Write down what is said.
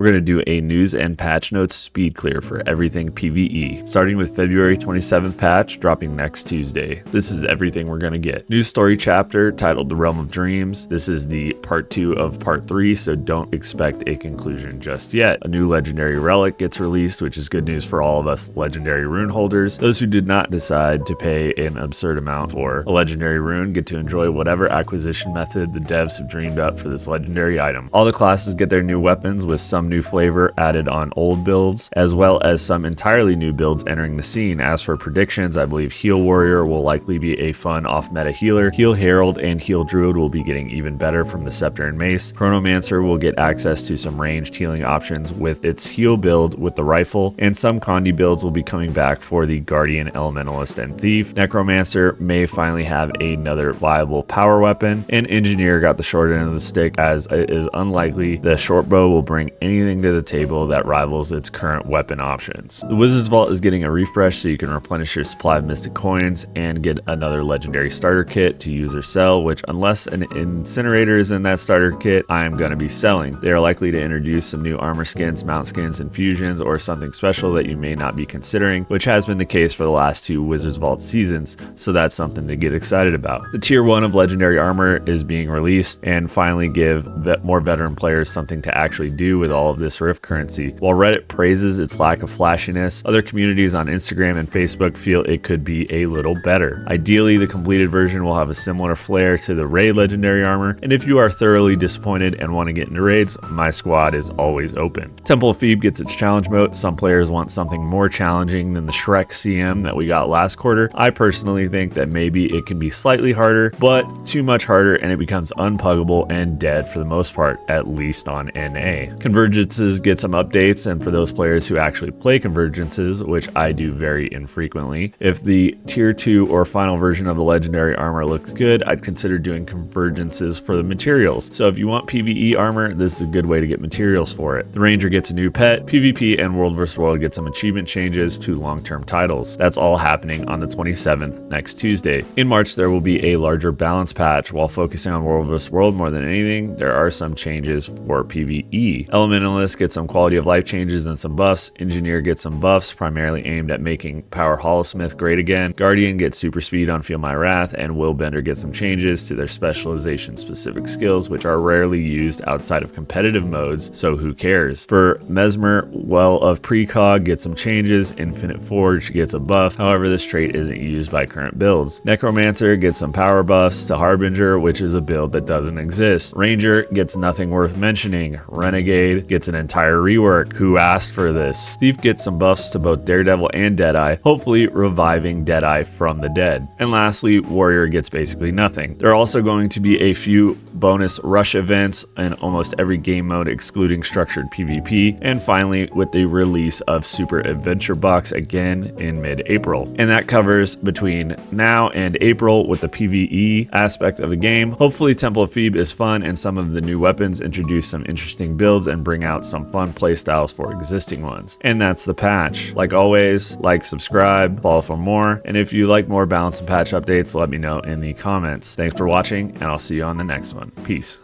We're going to do a news and patch notes speed clear for everything PVE, starting with February 27th patch dropping next Tuesday. This is everything we're going to get. New story chapter titled The Realm of Dreams. This is the part 2 of part 3, so don't expect a conclusion just yet. A new legendary relic gets released, which is good news for all of us legendary rune holders. Those who did not decide to pay an absurd amount for a legendary rune get to enjoy whatever acquisition method the devs have dreamed up for this legendary item. All the classes get their new weapons with some new flavor added on old builds, as well as some entirely new builds entering the scene. As for predictions, I believe Heal Warrior will likely be a fun off-meta healer. Heal Herald and Heal Druid will be getting even better from the Scepter and Mace. Chronomancer will get access to some ranged healing options with its heal build with the rifle, and some Condi builds will be coming back for the Guardian, Elementalist, and Thief. Necromancer may finally have another viable power weapon, and Engineer got the short end of the stick, as it is unlikely the short bow will bring anything to the table that rivals its current weapon options. The Wizard's Vault is getting a refresh so you can replenish your supply of Mystic Coins and get another legendary starter kit to use or sell, which unless an Incinerator is in that starter kit, I am going to be selling. They are likely to introduce some new armor skins, mount skins, infusions, or something special that you may not be considering, which has been the case for the last 2 Wizard's Vault seasons, so that's something to get excited about. The tier 1 of legendary armor is being released and finally give more veteran players something to actually do with all of this Rift currency. While Reddit praises its lack of flashiness, other communities on Instagram and Facebook feel it could be a little better. Ideally, the completed version will have a similar flair to the raid legendary armor, and if you are thoroughly disappointed and want to get into raids, my squad is always open. Temple of Phoebe gets its challenge mode. Some players want something more challenging than the Shrek CM that we got last quarter. I personally think that maybe it can be slightly harder, but too much harder and it becomes unpuggable and dead for the most part, at least on NA. Convergences get some updates, and for those players who actually play convergences, which I do very infrequently, if the tier 2 or final version of the legendary armor looks good, I'd consider doing convergences for the materials. So if you want PvE armor, this is a good way to get materials for it. The Ranger gets a new pet, PvP and World vs. World get some achievement changes to long-term titles. That's all happening on the 27th, next Tuesday. In March, there will be a larger balance patch. While focusing on World vs. World more than anything, there are some changes for PvE. Elementalist gets some quality of life changes and some buffs. Engineer gets some buffs, primarily aimed at making Power Holosmith great again. Guardian gets super speed on Feel My Wrath, and Willbender gets some changes to their specialization-specific skills, which are rarely used outside of competitive modes, so who cares? For Mesmer, Well of Precog gets some changes. Infinite Forge gets a buff, however this trait isn't used by current builds. Necromancer gets some power buffs to Harbinger, which is a build that doesn't exist. Ranger gets nothing worth mentioning. Renegade gets an entire rework. Who asked for this? Thief gets some buffs to both Daredevil and Deadeye, hopefully reviving Deadeye from the dead. And lastly, Warrior gets basically nothing. There are also going to be a few bonus rush events in almost every game mode excluding structured PvP, and finally with the release of Super Adventure Box again in mid-April. And that covers between now and April with the PvE aspect of the game. Hopefully Temple of Phoebe is fun and some of the new weapons introduce some interesting builds and bring out some fun playstyles for existing ones. And that's the patch. Like always, like, subscribe, follow for more, and if you like more balance and patch updates, let me know in the comments. Thanks for watching, and I'll see you on the next one. Peace.